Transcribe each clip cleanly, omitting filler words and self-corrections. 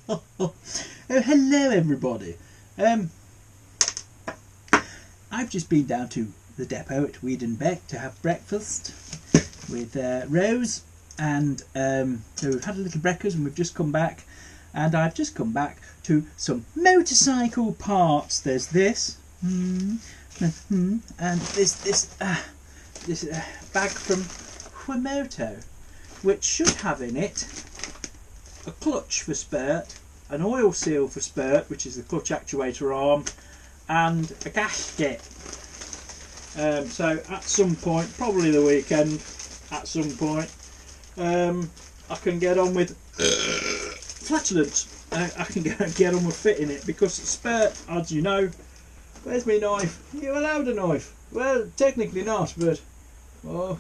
Oh, hello everybody. I've just been down to the depot at Wiedenbeck to have breakfast with Rose, and so we've had a little breakfast and we've just come back, and I've just come back to some motorcycle parts. There's this and this bag from Huamoto, which should have in it a clutch for Spurt, an oil seal for Spurt, which is the clutch actuator arm, and a gasket. So at some point, probably the weekend, at some point, I can get on with flatulence. I can get on with fitting it, because Spurt, as you know, where's my knife? Are you allowed a knife? Well, technically not, but oh,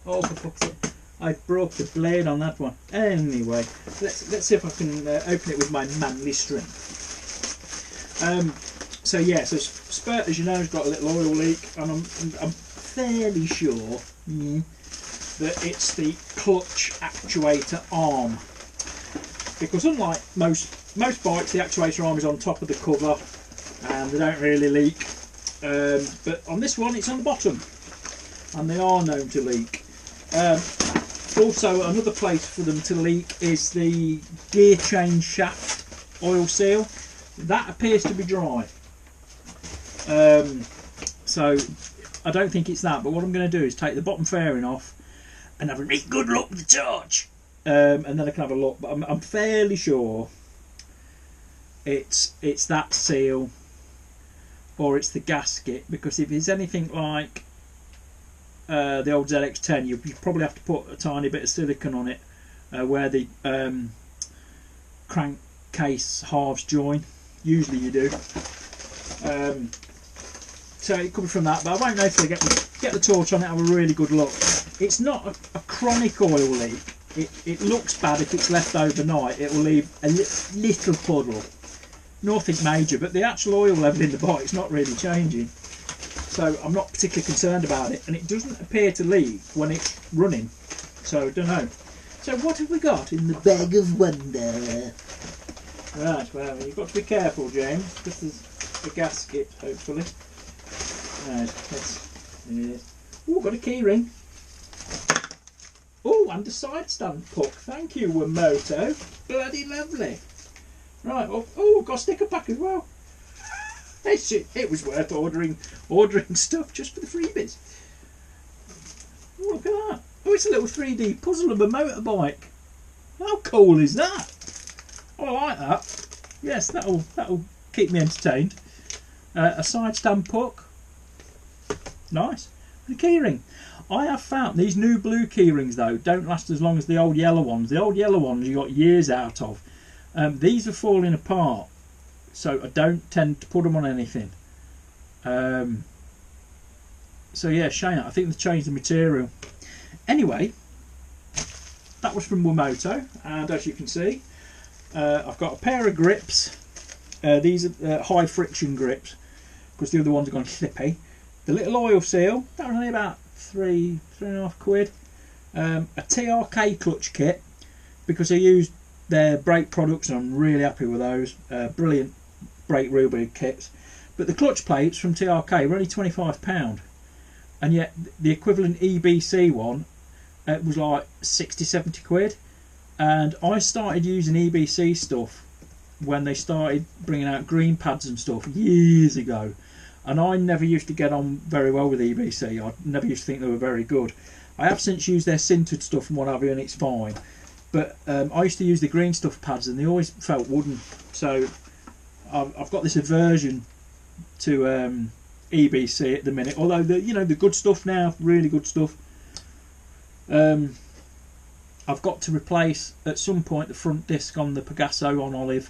for fuck's sake. I broke the blade on that one. Anyway, let's see if I can open it with my manly strength. So yeah, so Spurt, as you know, has got a little oil leak, and I'm fairly sure that it's the clutch actuator arm, because unlike most bikes, the actuator arm is on top of the cover and they don't really leak, but on this one it's on the bottom, and they are known to leak. Also, another place for them to leak is the gear change shaft oil seal. That appears to be dry. So I don't think it's that, but what I'm going to do is take the bottom fairing off and have a really good look with the torch, and then I can have a look. But I'm fairly sure it's that seal, or it's the gasket, because if it's anything like the old ZX10, you probably have to put a tiny bit of silicone on it where the crankcase halves join. Usually you do. So it could be from that, but I won't know till I get the torch on it, have a really good look. It's not a chronic oil leak. It looks bad if it's left overnight. It will leave a little puddle. Nothing major, but the actual oil level in the bike's not really changing. So I'm not particularly concerned about it, and it doesn't appear to leak when it's running. So I don't know. So what have we got in the bag of wonder? Right, well, you've got to be careful, James. This is the gasket, hopefully. Right, oh, got a key ring. Oh, and a side stand puck. Thank you, Wamoto. Bloody lovely. Right, oh, got a sticker pack as well. It was worth ordering stuff just for the freebies. Oh, look at that. Oh, it's a little 3D puzzle of a motorbike. How cool is that? Oh, I like that. Yes, that'll keep me entertained. A side stand puck. Nice. And a keyring. I have found these new blue keyrings, though, don't last as long as the old yellow ones. The old yellow ones you got years out of. These are falling apart, so I don't tend to put them on anything. So yeah, shame. I think they've changed the material. Anyway, that was from Wamoto, and as you can see, I've got a pair of grips. These are high friction grips, because the other ones are gone slippy. The little oil seal, that was only about £3.5. A TRK clutch kit, because I used their brake products and I'm really happy with those. Brilliant brake rebuild kits. But the clutch plates from TRK were only £25, and yet the equivalent EBC one, it was like 60-70 quid. And I started using EBC stuff when they started bringing out green pads and stuff years ago, and I never used to get on very well with EBC. I never used to think they were very good. I have since used their sintered stuff and what have you, and it's fine. But I used to use the green stuff pads, and they always felt wooden. So I've got this aversion to EBC at the minute. Although the good stuff now, really good stuff. I've got to replace at some point the front disc on the Pegaso on Olive.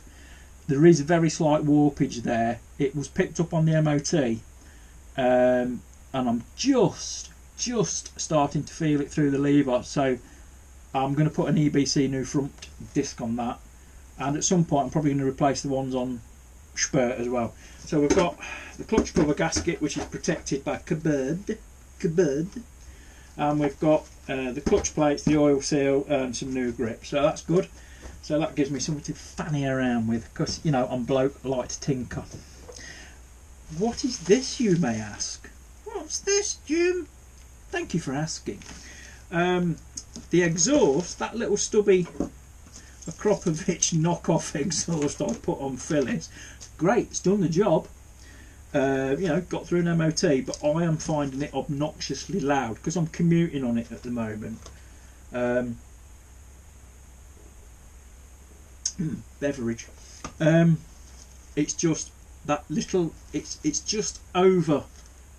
There is a very slight warpage there. It was picked up on the MOT, and I'm just starting to feel it through the lever. So I'm going to put an EBC new front disc on that, and at some point I'm probably going to replace the ones on Spurt as well. So we've got the clutch cover gasket, which is protected by cupboard, and we've got the clutch plates, the oil seal, and some new grips. So that's good. So that gives me something to fanny around with, because, you know, I'm a bloke, I like to tinker. What is this, you may ask? What's this, Jim? Thank you for asking. The exhaust, that little stubby Akropovich knockoff exhaust I put on Phyllis, great, it's done the job. You know, got through an MOT, but I am finding it obnoxiously loud because I'm commuting on it at the moment. Beverage. It's just that little. It's just over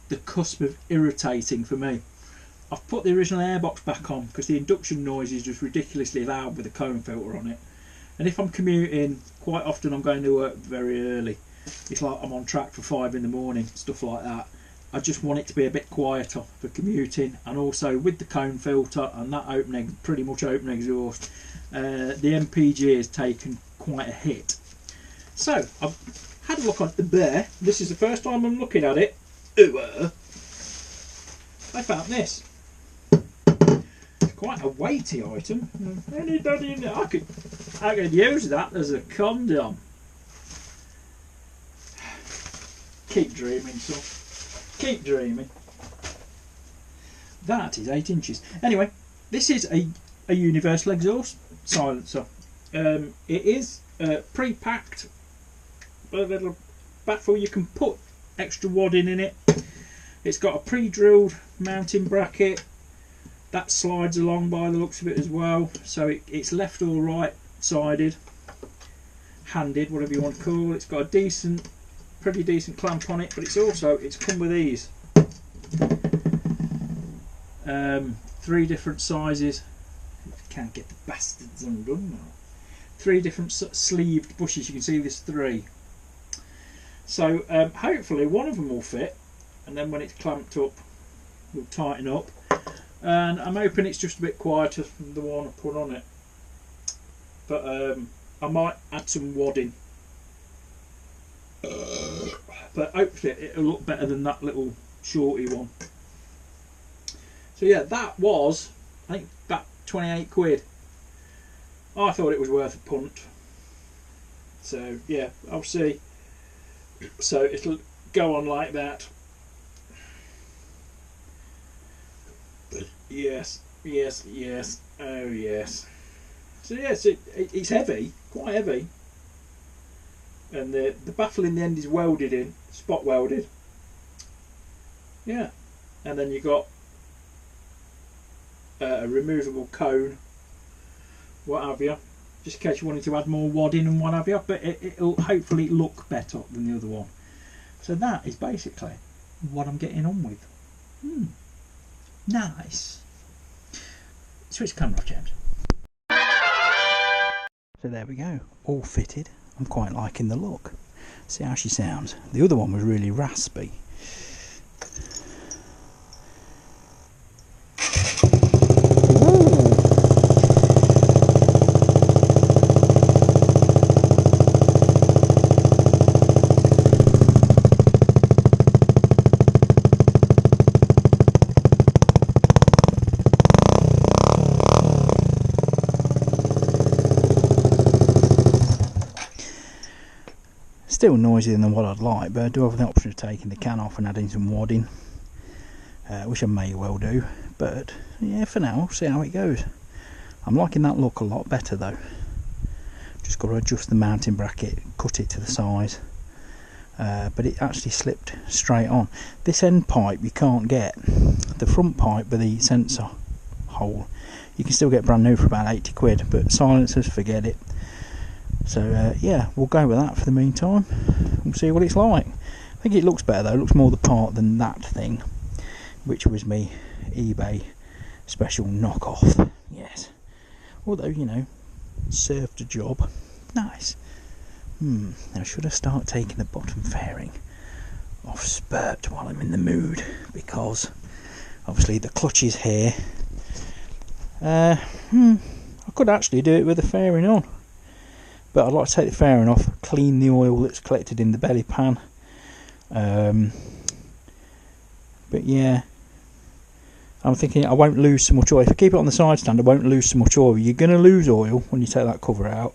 the cusp of irritating for me. I've put the original airbox back on because the induction noise is just ridiculously loud with the cone filter on it. And if I'm commuting, quite often I'm going to work very early. It's like I'm on track for 5 in the morning, stuff like that. I just want it to be a bit quieter for commuting, and also with the cone filter and that pretty much open exhaust, the MPG has taken quite a hit. So I've had a look at the bear. This is the first time I'm looking at it. I found this. It's quite a weighty item. Anybody in there? I could use that as a condom. Keep dreaming, son. Keep dreaming. That is 8 inches. Anyway, this is a universal exhaust silencer. It is pre-packed, a little baffle. You can put extra wadding in it. It's got a pre-drilled mounting bracket that slides along by the looks of it as well. So it's left or right sided, handed, whatever you want to call it. It's got a pretty decent clamp on it, but it's come with these 3 different sizes. Can't get the bastards undone now. 3 different sleeved bushes. You can see there's 3. So hopefully one of them will fit, and then when it's clamped up we'll tighten up. And I'm hoping it's just a bit quieter than the one I put on it, but I might add some wadding. But hopefully it'll look better than that little shorty one. So yeah, that was, I think, about 28 quid. I thought it was worth a punt. So yeah, I'll see. So it'll go on like that. Yes, yes, yes, oh yes. So yes, it's heavy, quite heavy. And the baffle in the end is welded in, spot welded. Yeah, and then you got a removable cone, what have you, just in case you wanted to add more wadding and what have you. But it'll hopefully look better than the other one. So that is basically what I'm getting on with. Nice. Switch camera off, James. So there we go, all fitted. I'm quite liking the look. See how she sounds. The other one was really raspy. Still noisier than what I'd like, but I do have the option of taking the can off and adding some wadding, which I may well do. But yeah, for now, we'll see how it goes. I'm liking that look a lot better though. Just got to adjust the mounting bracket, cut it to the size, but it actually slipped straight on. This end pipe you can't get. The front pipe with the sensor hole you can still get brand new for about 80 quid, but silencers, forget it. So yeah, we'll go with that for the meantime. We'll see what it's like. I think it looks better though. It looks more the part than that thing, which was me eBay special knockoff. Yes, although, you know, served a job. Nice. Now should I start taking the bottom fairing off Spurt while I'm in the mood, because obviously the clutch is here. I could actually do it with the fairing on, but I'd like to take the fairing off, clean the oil that's collected in the belly pan. But yeah, I'm thinking I won't lose so much oil. If I keep it on the side stand, I won't lose so much oil. You're going to lose oil when you take that cover out,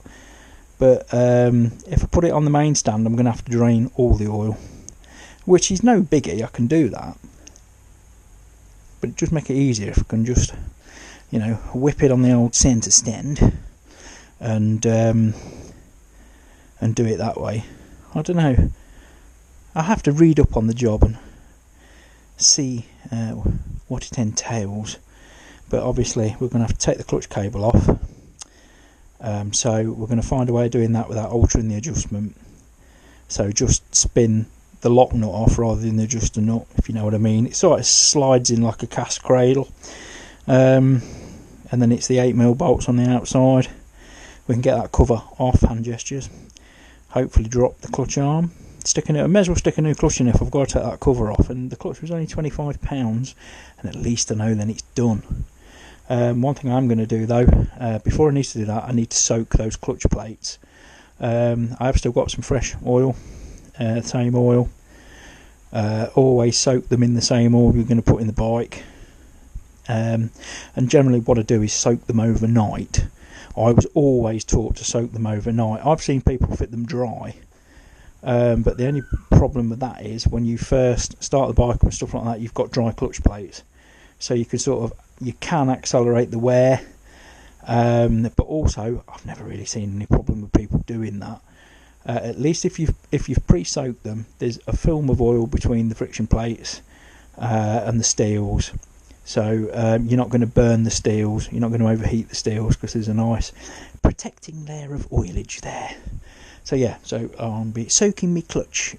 but if I put it on the main stand, I'm going to have to drain all the oil, which is no biggie. I can do that, but it just make it easier if I can just, you know, whip it on the old centre stand and do it that way. I don't know. I have to read up on the job and see what it entails, but obviously we're going to have to take the clutch cable off, so we're going to find a way of doing that without altering the adjustment. So just spin the lock nut off rather than adjust the nut, if you know what I mean. It sort of slides in like a cast cradle, and then it's the 8mm bolts on the outside. We can get that cover off, hand gestures, hopefully drop the clutch arm. I may as well stick a new clutch in if I've got to take that cover off, and the clutch was only £25, and at least I know then it's done. One thing I'm going to do though, before I need to do that, I need to soak those clutch plates. I have still got some fresh oil, same oil. Always soak them in the same oil you're going to put in the bike, and generally what I do is soak them overnight. I was always taught to soak them overnight. I've seen people fit them dry, but the only problem with that is when you first start the bike and stuff like that, you've got dry clutch plates, so you can accelerate the wear, but also I've never really seen any problem with people doing that. At least if you've pre-soaked them, there's a film of oil between the friction plates and the steels, so you're not going to burn the steels, you're not going to overheat the steels, because there's a nice protecting layer of oilage there. So yeah, so I'll be soaking me clutch,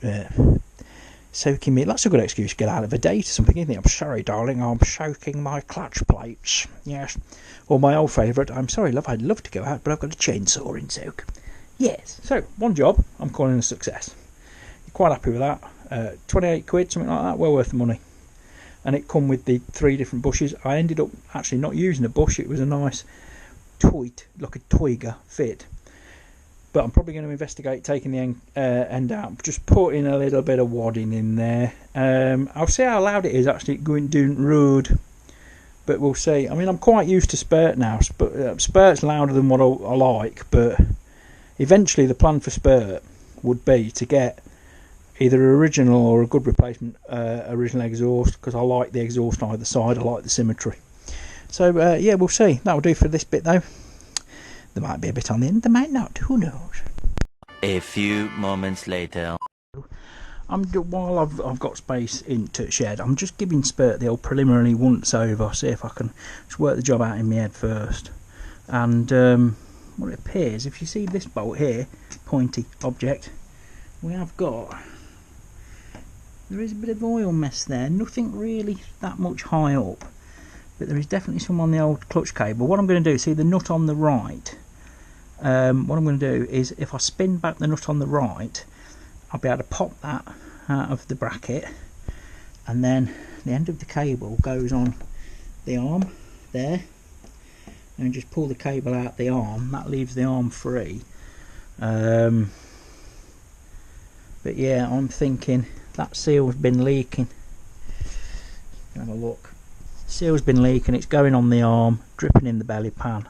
soaking me. That's a good excuse to get out of a date or something, isn't it? I'm sorry, darling, I'm soaking my clutch plates. Yes, or my old favourite. I'm sorry, love. I'd love to go out, but I've got a chainsaw in soak. Yes. So one job, I'm calling a success. You're quite happy with that? 28 quid, something like that. Well worth the money. And it come with the 3 different bushes. I ended up actually not using a bush. It was a nice toit, like a Toiga fit. But I'm probably going to investigate taking the end out, just putting a little bit of wadding in there. I'll see how loud it is actually going down the road, but we'll see. I mean, I'm quite used to Spurt now. Spurt's louder than what I like, but eventually the plan for Spurt would be to get either original or a good replacement original exhaust, because I like the exhaust on either side. I like the symmetry. So yeah, we'll see. That'll do for this bit though. There might be a bit on the end, there might not, who knows. A few moments later. While I've got space into shed, I'm just giving Spurt the old preliminary once over, see if I can just work the job out in my head first. And what it appears, if you see this bolt here, pointy object, we have got, there is a bit of oil mess there, nothing really that much high up, but there is definitely some on the old clutch cable. What I'm going to do, see the nut on the right, what I'm going to do is, if I spin back the nut on the right, I'll be able to pop that out of the bracket, and then the end of the cable goes on the arm there, and just pull the cable out the arm. That leaves the arm free. But yeah, I'm thinking that seal's been leaking. Have a look. Seal's been leaking, it's going on the arm, dripping in the belly pan,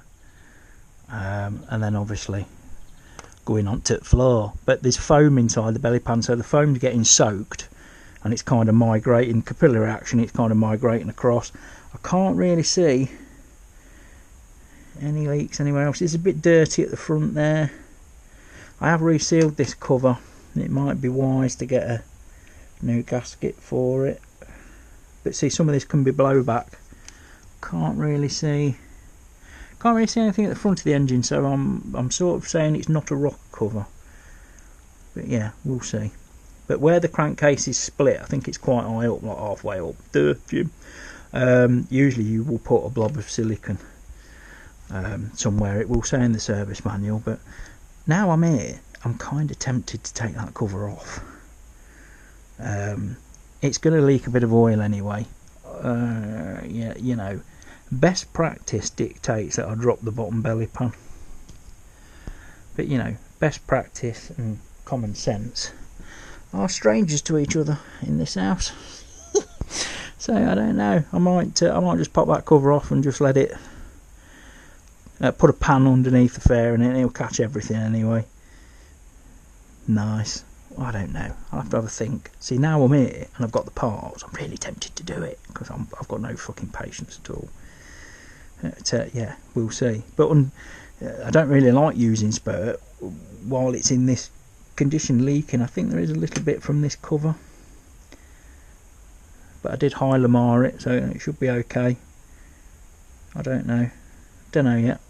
and then obviously going onto the floor. But there's foam inside the belly pan, so the foam's getting soaked and it's kind of migrating, capillary action, it's kind of migrating across. I can't really see any leaks anywhere else. It's a bit dirty at the front there. I have resealed this cover. It might be wise to get a new gasket for it. But see, some of this can be blowback. Can't really see anything at the front of the engine, so I'm sort of saying it's not a rock cover. But yeah, we'll see. But where the crankcase is split, I think it's quite high up, like halfway up. Usually you will put a blob of silicone somewhere. It will say in the service manual, but now I'm here, I'm kind of tempted to take that cover off. It's going to leak a bit of oil anyway. Yeah, you know, best practice dictates that I drop the bottom belly pan. But you know, best practice and common sense are strangers to each other in this house. So I don't know, I might just pop that cover off and just let it put a pan underneath the fairing and it'll catch everything anyway. Nice. I don't know, I'll have to have a think. See, now I'm here and I've got the parts, I'm really tempted to do it because I've got no fucking patience at all. Yeah, we'll see. But I don't really like using Spurt while it's in this condition, leaking. I think there is a little bit from this cover, but I did high Lamar it, so it should be okay. I don't know yet.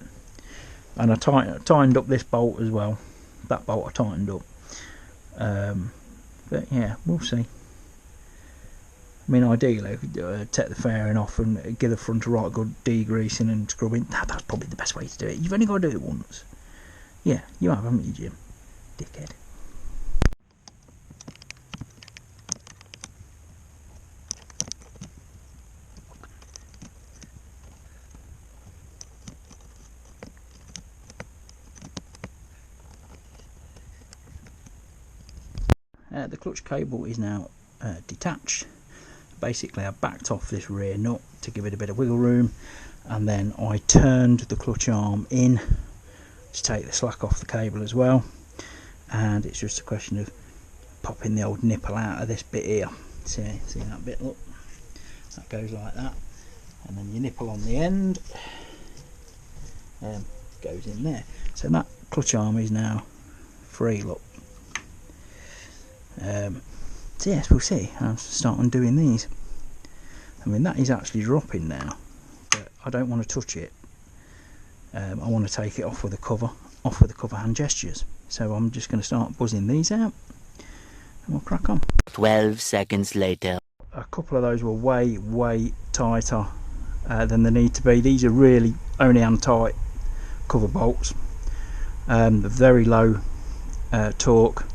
And I tightened up this bolt as well. That bolt I tightened up. But yeah, we'll see. I mean, ideally I could take the fairing off and give the front a right good degreasing and scrubbing. That's probably the best way to do it. You've only got to do it once. Yeah, you have, haven't you, Jim? Dickhead. The clutch cable is now detached. Basically I backed off this rear nut to give it a bit of wiggle room, and then I turned the clutch arm in to take the slack off the cable as well, and it's just a question of popping the old nipple out of this bit here. See that bit, look, that goes like that, and then your nipple on the end goes in there. So that clutch arm is now free, look. So yes, we'll see. I'll start on doing these. I mean, that is actually dropping now, but I don't want to touch it. I want to take it off with the cover hand gestures. So I'm just going to start buzzing these out and we'll crack on. 12 seconds later. A couple of those were way tighter than they need to be. These are really only hand tight cover bolts. Very low torque.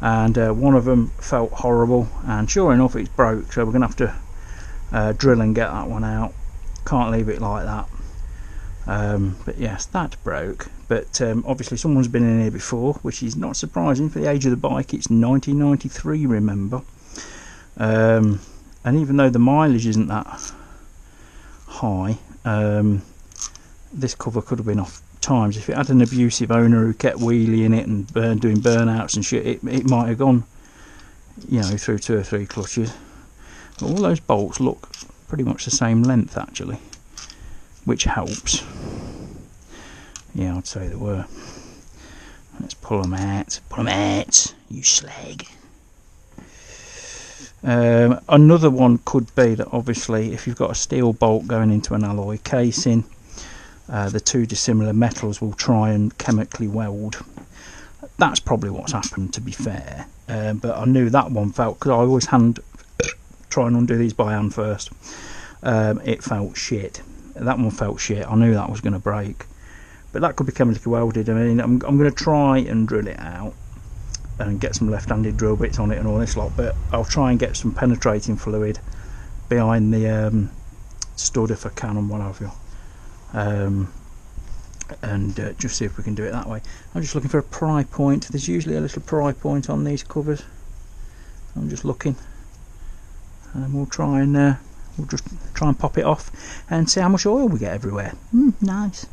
And one of them felt horrible, and sure enough it's broke, so we're going to have to drill and get that one out. Can't leave it like that. But yes, that broke, but obviously someone's been in here before, which is not surprising for the age of the bike. It's 1993, remember, and even though the mileage isn't that high, this cover could have been off times. If it had an abusive owner who kept wheeling it and doing burnouts and shit, it might have gone, you know, through 2 or 3 clutches. But all those bolts look pretty much the same length actually, which helps. Yeah, I'd say they were. Let's pull them out. Pull them out, you slag. Another one could be that obviously if you've got a steel bolt going into an alloy casing, the two dissimilar metals will try and chemically weld. That's probably what's happened, to be fair. But I knew that one felt, because I always try and undo these by hand first. It felt shit. That one felt shit. I knew that was going to break. But that could be chemically welded. I mean, I'm going to try and drill it out and get some left-handed drill bits on it and all this lot. But I'll try and get some penetrating fluid behind the stud if I can and what have you. And just see if we can do it that way. I'm just looking for a pry point. There's usually a little pry point on these covers. I'm just looking, and we'll just try and pop it off and see how much oil we get everywhere. Nice.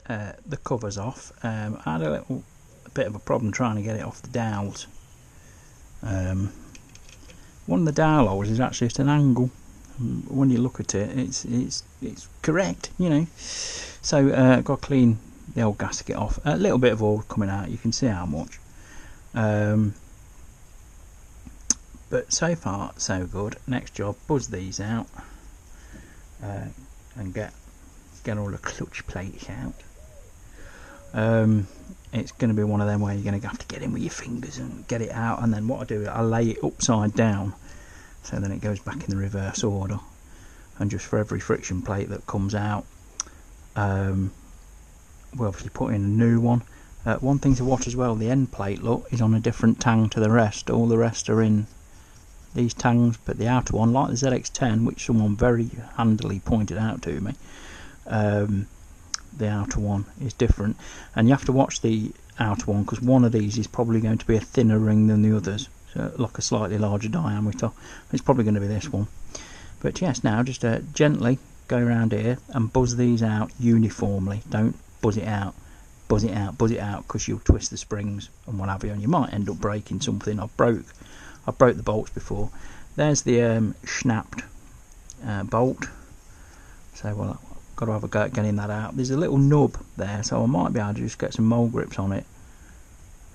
The cover's off. I had a bit of a problem trying to get it off the dowels. One of the dowel holes is actually at an angle. When you look at it, it's correct, you know. So got to clean the old gasket off. A little bit of oil coming out, you can see how much. But so far so good. Next job, buzz these out and get all the clutch plates out. It's going to be one of them where you're going to have to get in with your fingers and get it out, and then what I do, I lay it upside down. So then it goes back in the reverse order, and just for every friction plate that comes out, we'll obviously put in a new one. One thing to watch as well, the end plate, look, is on a different tang to the rest. All the rest are in these tangs, but the outer one, like the ZX10, which someone very handily pointed out to me, the outer one is different, and you have to watch the outer one because one of these is probably going to be a thinner ring than the others. So like a slightly larger diameter. It's probably going to be this one. But yes, now just gently go around here and buzz these out uniformly. Don't buzz it out, buzz it out, buzz it out, because you'll twist the springs and what have you, and you might end up breaking something. I've broke the bolts before. There's the snapped bolt, so well, I've got to have a go at getting that out. There's a little nub there, so I might be able to just get some mole grips on it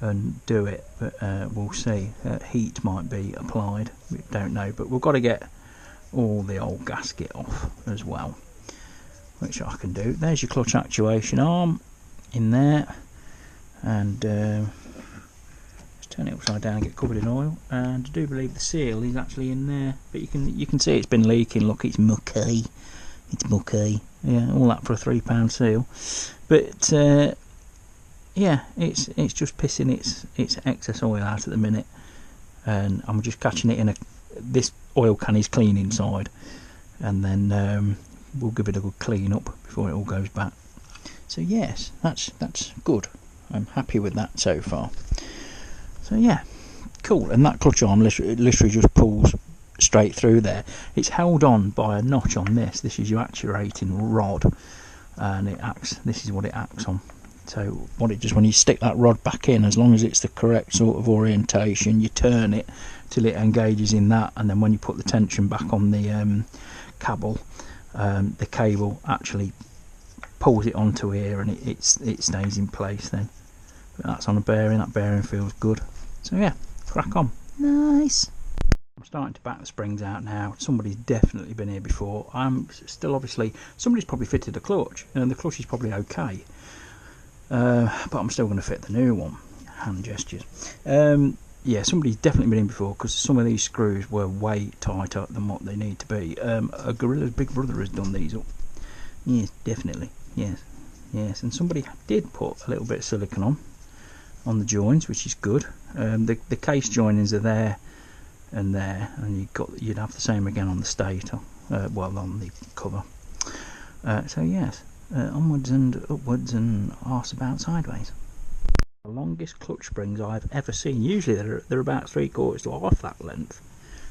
and do it, but we'll see. Heat might be applied, we don't know, but we've got to get all the old gasket off as well, which I can do. There's your clutch actuation arm in there, and just turn it upside down and get covered in oil. And I do believe the seal is actually in there, but you can see it's been leaking. Look, it's mucky, yeah, all that for a £3 seal. But yeah, it's just pissing its excess oil out at the minute, and I'm just catching it in this oil can is clean inside, and then we'll give it a good clean up before it all goes back. So yes, that's good. I'm happy with that so far. So yeah, cool. And that clutch arm literally just pulls straight through there. It's held on by a notch on this. This is your actuating rod, and it acts. This is what it acts on. So when you stick that rod back in, as long as it's the correct sort of orientation, you turn it till it engages in that, and then when you put the tension back on the cable actually pulls it onto here, and it stays in place then. But that's on a bearing. That bearing feels good. So yeah, crack on. Nice. I'm starting to back the springs out now. Somebody's definitely been here before. I'm still, obviously, somebody's probably fitted a clutch, and the clutch is probably okay. But I'm still going to fit the new one. Hand gestures. Yeah, somebody's definitely been in before, because some of these screws were way tighter than what they need to be. A Gorilla's big brother has done these up. Yes, definitely. Yes. And somebody did put a little bit of silicone on the joins, which is good. The case joinings are there and there, and you'd have the same again on the stator. Well, on the cover. So yes. Onwards and upwards and arse about sideways. The longest clutch springs I've ever seen. Usually they're about 3/4 to half that length.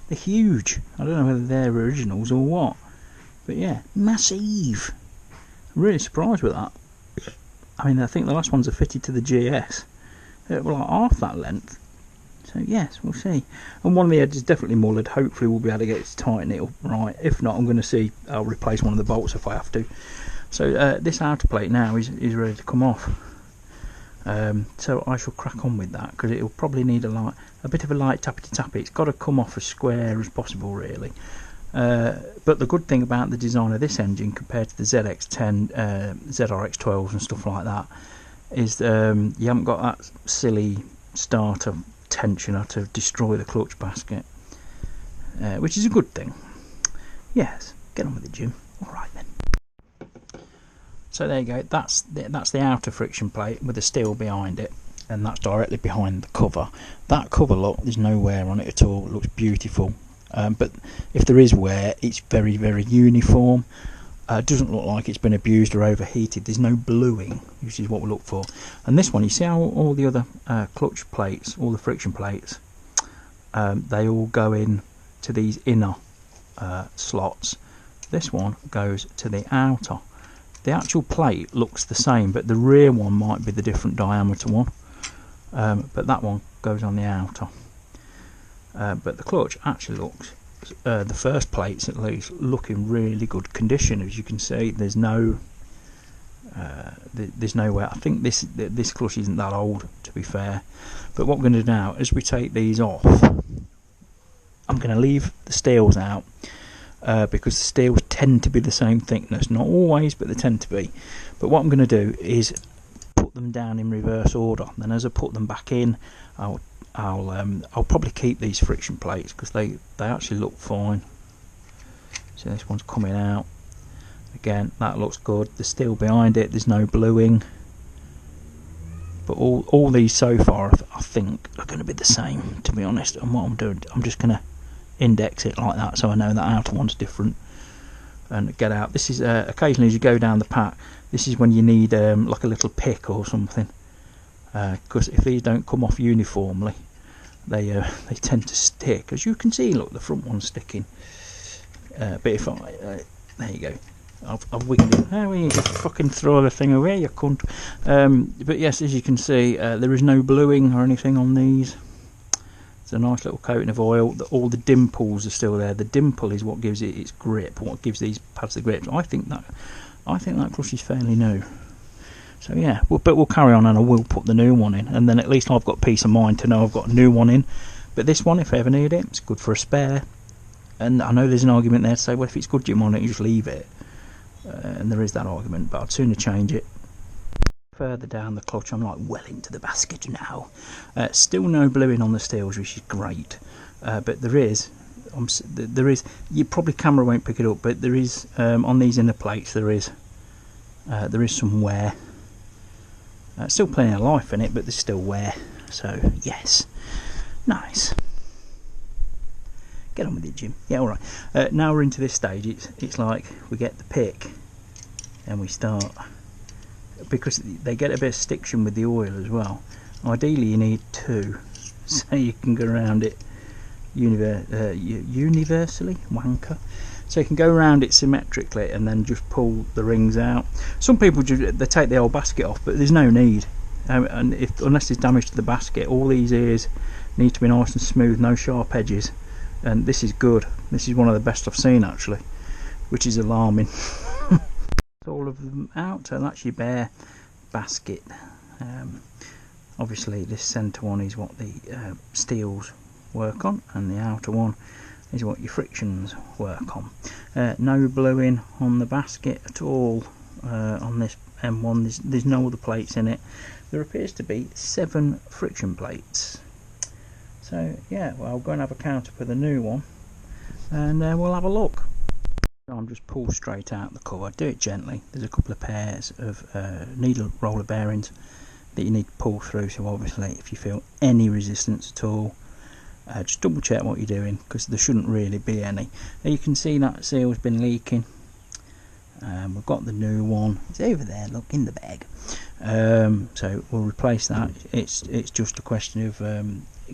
They're huge. I don't know whether they're originals or what, but yeah, massive. I'm really surprised with that. I mean, I think the last ones are fitted to the GS. Well, like half that length. So yes, we'll see. And one of the edges is definitely mullered. Hopefully we'll be able to get it to tighten it up right. If not, I'm going to see. I'll replace one of the bolts if I have to. So this outer plate now is ready to come off. So I shall crack on with that, because it'll probably need a bit of a light tappity. It's got to come off as square as possible, really. But the good thing about the design of this engine compared to the ZX10, ZR600Es and stuff like that is you haven't got that silly starter tensioner to destroy the clutch basket, which is a good thing. Yes, get on with it, Jim. All right then. So there you go. That's the outer friction plate with the steel behind it, and that's directly behind the cover. That cover, look, there's no wear on it at all. It looks beautiful. But if there is wear, it's very, very uniform. It doesn't look like it's been abused or overheated. There's no bluing, which is what we look for. And this one, you see how all the other clutch plates, all the friction plates, they all go in to these inner slots. This one goes to the outer. The actual plate looks the same, but the rear one might be the different diameter one. But that one goes on the outer. But the clutch actually looks, the first plates at least, look in really good condition. As you can see, there's no wear. I think this clutch isn't that old, to be fair. But what we're going to do now, as we take these off, I'm going to leave the steels out. Because the steels tend to be the same thickness, not always, but they tend to be. But what I'm going to do is put them down in reverse order. Then as I put them back in, I'll probably keep these friction plates, because they actually look fine. So this one's coming out. Again, that looks good. The steel behind it, there's no bluing. But all these so far, I think, are going to be the same, to be honest. And what I'm doing, I'm just going to index it like that, so I know that outer one's different, and get out. This is occasionally as you go down the pack, this is when you need like a little pick or something, because if these don't come off uniformly, they tend to stick. As you can see, look, the front one's sticking. But if I there you go, I've wigged it. Oh, you just fucking throw the thing away, you cunt. But yes, as you can see, there is no bluing or anything on these. It's a nice little coating of oil. All the dimples are still there. The dimple is what gives it its grip, what gives these pads the grip. I think that clutch is fairly new. So yeah, but we'll carry on, and I will put the new one in, and then at least I've got peace of mind to know I've got a new one in. But this one, if I ever need it, it's good for a spare. And I know there's an argument there to say, well, if it's good, Jim, why don't you just leave it? And there is that argument, but I'd sooner change it. Further down the clutch, I'm like well into the basket now. Still no bluing on the steels, which is great. But there is, you probably camera won't pick it up, but there is on these inner plates there is some wear. Still plenty of life in it, but there's still wear. So yes, nice. Get on with it, Jim. Yeah, all right. Now we're into this stage. It's like we get the pick and we start, because they get a bit of stiction with the oil as well. Ideally, you need two, so you can go around it universally. Wanker. So you can go around it symmetrically and then just pull the rings out. Some people they take the old basket off, but there's no need. And unless there's damage to the basket, all these ears need to be nice and smooth, no sharp edges. And this is good. This is one of the best I've seen actually, which is alarming. All of them out, and that's your bare basket. Obviously this centre one is what the steels work on, and the outer one is what your frictions work on. No bluing on the basket at all on this M1. There's no other plates in it. There appears to be 7 friction plates. So yeah, well, I'll go and have a counter for the new one, and we'll have a look. I'm just pull straight out the cover. Do it gently. There's a couple of pairs of needle roller bearings that you need to pull through, so obviously if you feel any resistance at all, just double check what you're doing, because there shouldn't really be any. Now you can see that seal's been leaking. We've got the new one. It's over there, look, in the bag. So we'll replace that. It's just a question of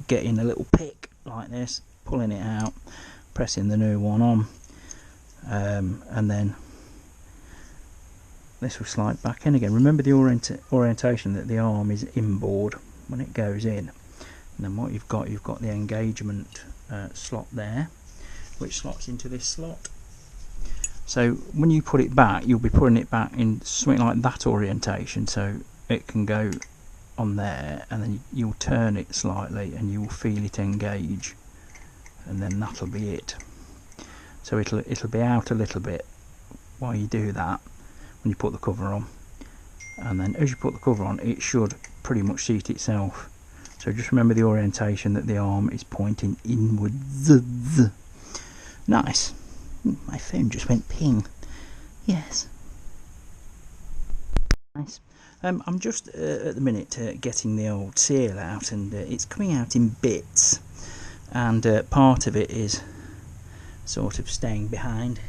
getting a little pick like this, pulling it out, pressing the new one on, and then this will slide back in again. Remember the orientation that the arm is inboard when it goes in. And then what you've got the engagement slot there, which slots into this slot. So when you put it back, you'll be putting it back in something like that orientation, so it can go on there, and then you'll turn it slightly and you will feel it engage, and then that'll be it. So it'll be out a little bit while you do that when you put the cover on, and then as you put the cover on, it should pretty much seat itself. So just remember the orientation that the arm is pointing inwards. Nice. My phone just went ping. Yes. Nice. I'm just at the minute getting the old seal out, and it's coming out in bits, and part of it is sort of staying behind.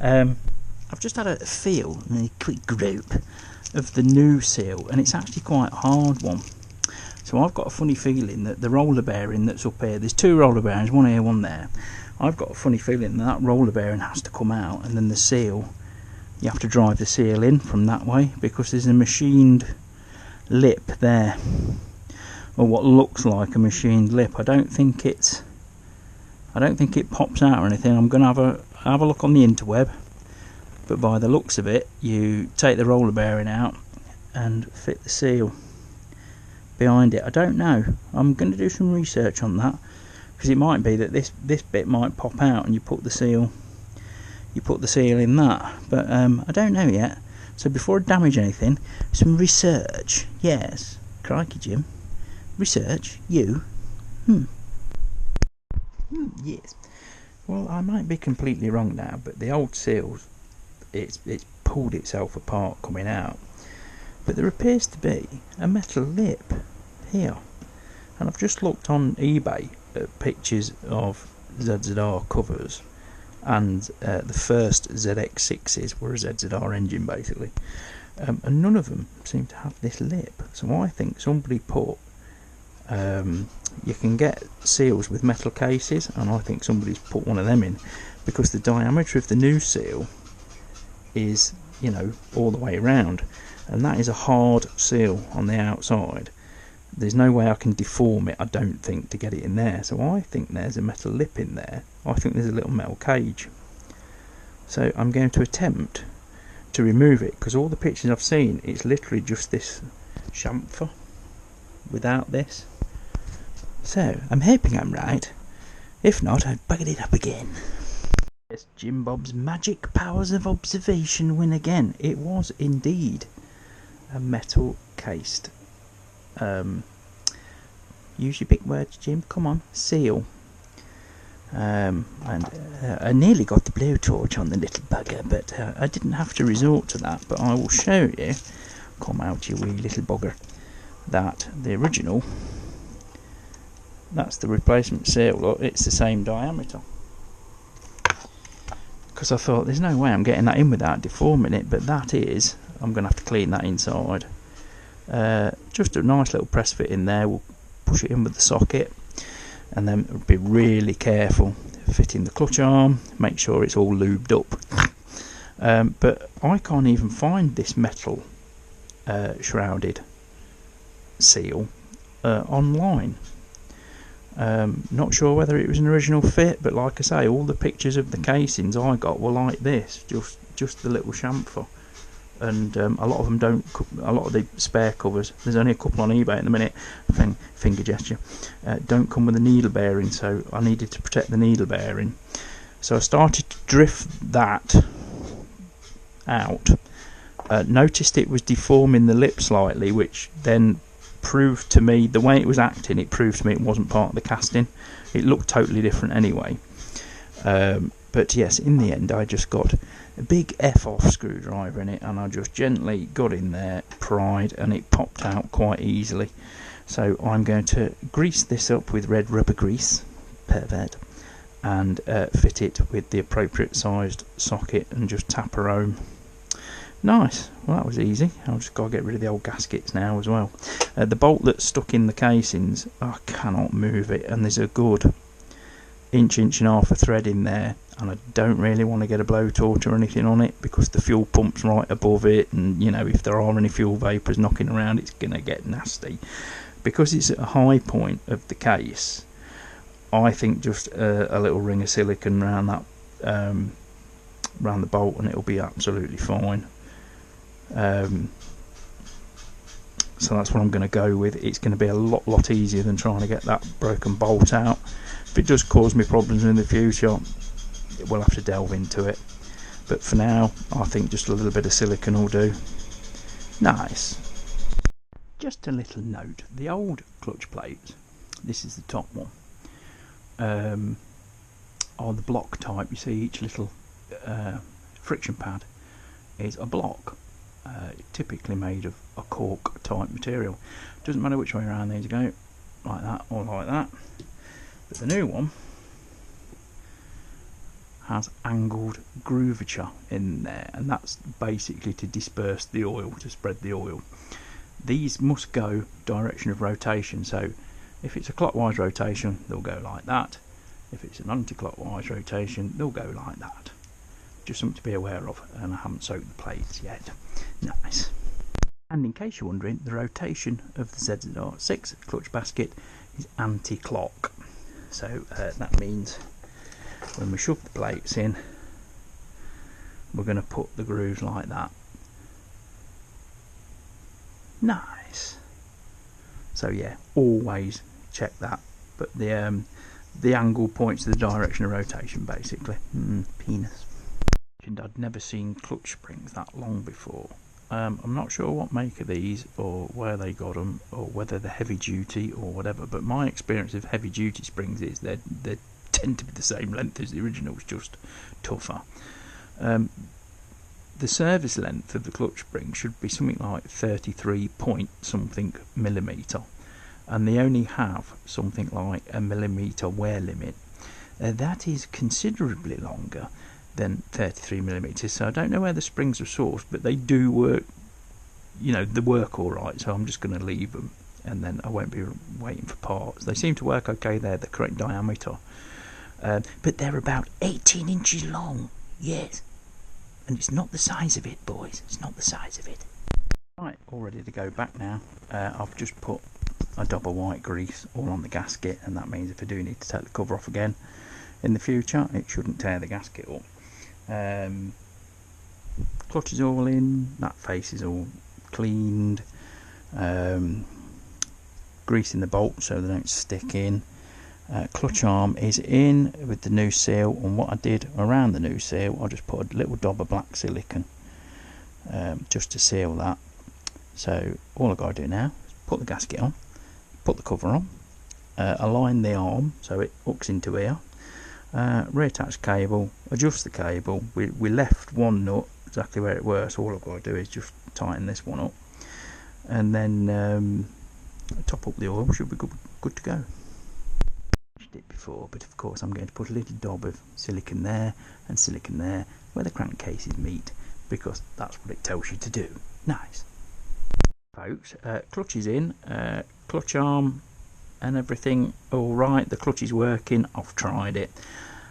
I've just had a feel and a quick grope of the new seal, and it's actually quite a hard one. So I've got a funny feeling that the roller bearing that's up here, there's 2 roller bearings, one here, one there. I've got a funny feeling that roller bearing has to come out, and then the seal, you have to drive the seal in from that way, because there's a machined lip there, or what looks like a machined lip. I don't think it pops out or anything. I'm going to have a look on the interweb, but by the looks of it, you take the roller bearing out and fit the seal behind it. I don't know. I'm going to do some research on that, because it might be that this bit might pop out and you put the seal in that, but I don't know yet. So before I damage anything, some research. Yes, crikey, Jim, research. You yes. Well, I might be completely wrong now, but the old seals, it's pulled itself apart coming out, but there appears to be a metal lip here, and I've just looked on eBay at pictures of ZZR covers, and the first ZX6s were a ZZR engine basically, and none of them seem to have this lip. So I think somebody put You can get seals with metal cases, and I think somebody's put one of them in, because the diameter of the new seal is, you know, all the way around, and that is a hard seal on the outside. There's no way I can deform it, I don't think, to get it in there. So I think there's a metal lip in there. I think there's a little metal cage. So I'm going to attempt to remove it, because all the pictures I've seen, it's literally just this chamfer without this. So I'm hoping I'm right. If not, I've buggered it up again. Yes, Jim Bob's magic powers of observation win again. It was indeed a metal cased, use your big words, Jim, come on, seal. And I nearly got the blowtorch on the little bugger, but I didn't have to resort to that. But I will show you, come out you wee little bugger, that the original, that's the replacement seal. Look, it's the same diameter. Because I thought, there's no way I'm getting that in without deforming it, but that is, I'm going to have to clean that inside. Just a nice little press fit in there, we'll push it in with the socket, and then be really careful fitting the clutch arm, make sure it's all lubed up. But I can't even find this metal shrouded seal online. Not sure whether it was an original fit, but like I say, all the pictures of the casings I got were like this, just the little chamfer, and a lot of them don't. A lot of the spare covers, there's only a couple on eBay at the minute. Finger gesture, don't come with a needle bearing, so I needed to protect the needle bearing. So I started to drift that out. Noticed it was deforming the lip slightly, which then proved to me, the way it was acting, it proved to me it wasn't part of the casting. It looked totally different anyway. But yes, in the end I just got a big F-off screwdriver in it, and I just gently got in there, pried, and it popped out quite easily. So I'm going to grease this up with red rubber grease, pervert, and fit it with the appropriate sized socket and just tap her home. Nice, well that was easy. I've just got to get rid of the old gaskets now as well. The bolt that's stuck in the casings, I cannot move it, and there's a good inch and a half of thread in there, and I don't really want to get a blowtorch or anything on it, because the fuel pump's right above it, and you know, if there are any fuel vapours knocking around, it's going to get nasty. Because it's at a high point of the case, I think just a little ring of silicone around that, around the bolt, and it'll be absolutely fine. So that's what I'm going to go with. It's going to be a lot easier than trying to get that broken bolt out. If it does cause me problems in the future, we'll have to delve into it, but for now I think just a little bit of silicone will do. Nice. Just a little note, the old clutch plates, this is the top one, are the block type. You see each little friction pad is a block, typically made of a cork type material. Doesn't matter which way around these go, like that or like that. But the new one has angled groovature in there, and that's basically to disperse the oil, to spread the oil. These must go direction of rotation, so if it's a clockwise rotation they'll go like that, if it's an anti-clockwise rotation they'll go like that. Just something to be aware of, and I haven't soaked the plates yet. Nice. And in case you're wondering, the rotation of the ZZR6 clutch basket is anti-clock, so that means when we shove the plates in, we're going to put the grooves like that. Nice. So yeah, always check that, but the angle points to the direction of rotation basically. Penis. I'd never seen clutch springs that long before. I'm not sure what make of these, or where they got them, or whether they're heavy duty or whatever, but my experience of heavy duty springs is they tend to be the same length as the originals, just tougher. The service length of the clutch spring should be something like 33 point something millimetre, and they only have something like a millimetre wear limit. That is considerably longer than 33 millimetres, so I don't know where the springs are sourced, but they do work, you know, they work alright, so I'm just going to leave them and then I won't be waiting for parts. They seem to work okay, they're the correct diameter, but they're about 18 inches long, yes, and it's not the size of it, boys, it's not the size of it. Right, all ready to go back now. I've just put a dab of white grease all on the gasket, and that means if I do need to take the cover off again in the future, it shouldn't tear the gasket up. Clutch is all in, that face is all cleaned, greasing the bolts so they don't stick in. Clutch arm is in with the new seal, and what I did around the new seal, I just put a little dab of black silicone just to seal that. So all I've got to do now is put the gasket on, put the cover on, align the arm so it hooks into here, reattach cable, adjust the cable. We left one nut exactly where it was, so all I've got to do is just tighten this one up, and then top up the oil. Should be good to go. I did it before, but of course I'm going to put a little dab of silicone there and silicone there where the crankcases meet, because that's what it tells you to do. Nice. Folks, clutch is in, clutch arm and everything all right. The clutch is working. I've tried it,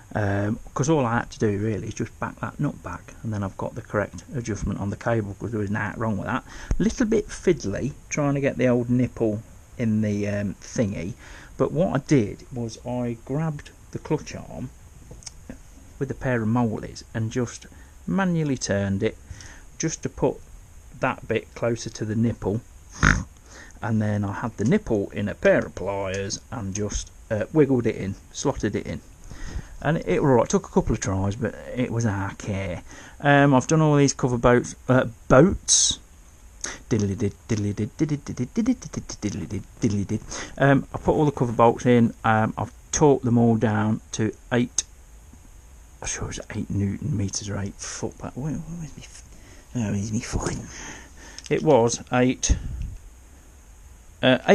because all I had to do really is just back that nut back, and then I've got the correct adjustment on the cable, because there was nothing wrong with that. Little bit fiddly trying to get the old nipple in the thingy, but what I did was I grabbed the clutch arm with a pair of mollies and just manually turned it just to put that bit closer to the nipple, and then I had the nipple in a pair of pliers and just wiggled it in, slotted it in, and it was alright. Took a couple of tries, but it was our care. I've done all these cover boats. Diddly did, diddly did, diddly did, diddly did, diddly did. I put all the cover bolts in. I've torqued them all down to 8. I'm sure it was 8 Newton meters or 8 foot. Where's me? Oh, where's me fucking? It was 8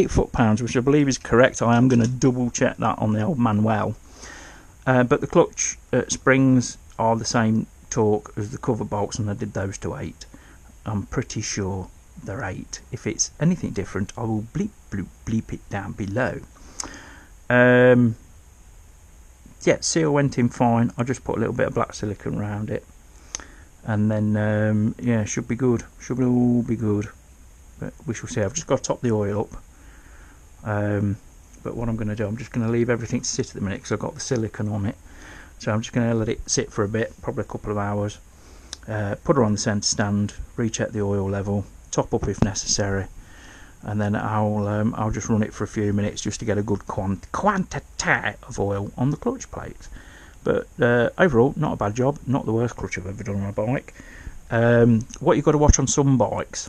foot pounds, which I believe is correct. I am going to double check that on the old manual. But the clutch springs are the same torque as the cover bolts, and I did those to 8. I'm pretty sure they're 8. If it's anything different, I will bleep it down below. Yeah, seal went in fine. I just put a little bit of black silicone around it, and then yeah, should be good. Should all be good. But we shall see. I've just got to top the oil up. But what I'm going to do, I'm just going to leave everything to sit at the minute, because I've got the silicone on it. So I'm just going to let it sit for a bit, probably a couple of hours. Put her on the centre stand, recheck the oil level, top up if necessary, and then I'll just run it for a few minutes just to get a good quantity of oil on the clutch plate. But overall, not a bad job. Not the worst clutch I've ever done on a bike. What you've got to watch on some bikes,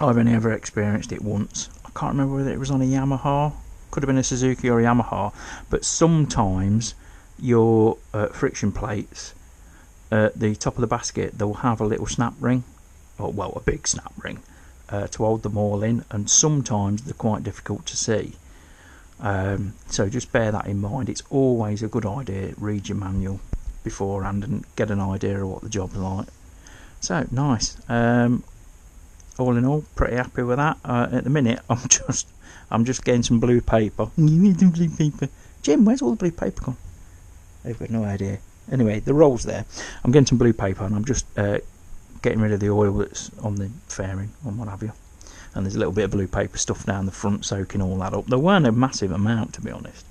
I've only ever experienced it once. I can't remember whether it was on a Yamaha. Could have been a Suzuki or a Yamaha. But sometimes your friction plates, the top of the basket, they'll have a little snap ring, or well, a big snap ring, to hold them all in, and sometimes they're quite difficult to see. So just bear that in mind. It's always a good idea to read your manual beforehand and get an idea of what the job's like. So nice. All in all, pretty happy with that. At the minute, I'm just getting some blue paper. Jim, where's all the blue paper gone? I've got no idea. Anyway, the roll's there. I'm getting some blue paper, and I'm just getting rid of the oil that's on the fairing and what have you. And there's a little bit of blue paper stuff down the front, soaking all that up. There weren't a massive amount, to be honest.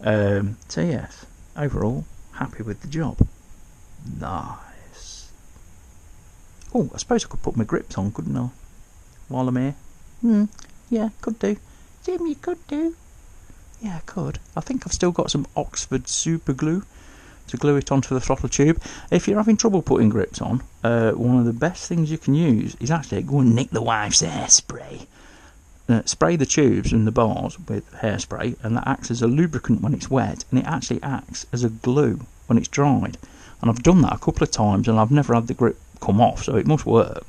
So yes, overall, happy with the job. Nice. Oh, I suppose I could put my grips on, couldn't I? While I'm here. Yeah, could do. Jim, you could do. Yeah, I could. I think I've still got some Oxford super glue to glue it onto the throttle tube. If you're having trouble putting grips on, one of the best things you can use is actually go and nick the wife's hairspray. Spray the tubes and the bars with hairspray, and that acts as a lubricant when it's wet, and it actually acts as a glue when it's dried. And I've done that a couple of times, and I've never had the grip come off, so it must work.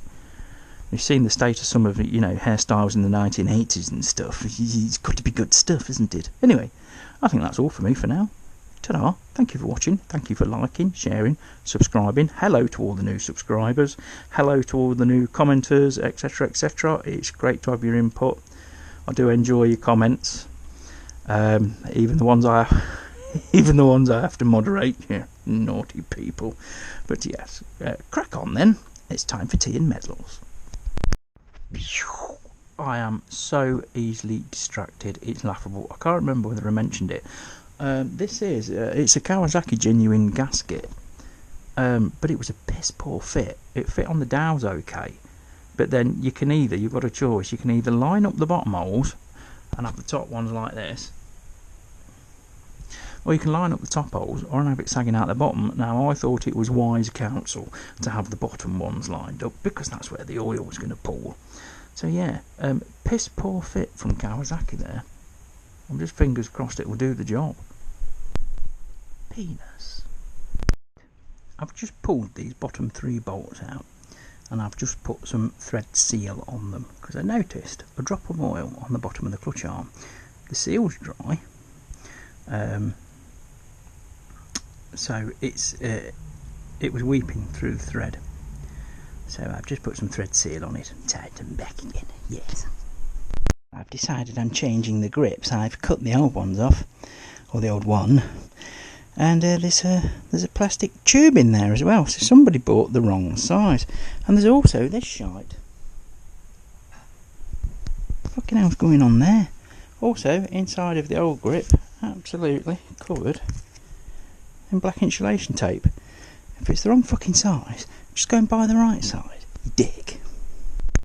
You've seen the state of some of the, hairstyles in the 1980s and stuff. It's got to be good stuff, isn't it? Anyway, I think that's all for me for now. Ta-da. Thank you for watching. Thank you for liking, sharing, subscribing. Hello to all the new subscribers. Hello to all the new commenters, etc., etc. It's great to have your input. I do enjoy your comments, even the ones I have to moderate. Yeah, naughty people. But yes, crack on then. It's time for tea and medals. I am so easily distracted, it's laughable. I can't remember whether I mentioned it. This is it's a Kawasaki genuine gasket, but it was a piss poor fit. It fit on the dowels okay, but then you've got a choice. You can either line up the bottom holes and have the top ones like this, or you can line up the top holes or have it sagging out the bottom. Now I thought it was wise counsel to have the bottom ones lined up because that's where the oil was going to pool. So yeah, piss poor fit from Kawasaki there. I'm just fingers crossed it will do the job. Penis. I've just pulled these bottom 3 bolts out and I've just put some thread seal on them because I noticed a drop of oil on the bottom of the clutch arm. The seal's dry, so it was weeping through the thread. So I've just put some thread seal on it and tied them back again. Yes. I've decided I'm changing the grips. I've cut the old ones off, or the old one, and there's a plastic tube in there as well. So somebody bought the wrong size. And there's also this shite. Fucking hell's going on there? Also inside of the old grip, absolutely covered in black insulation tape. If it's the wrong fucking size, just go and buy the right size, you dick.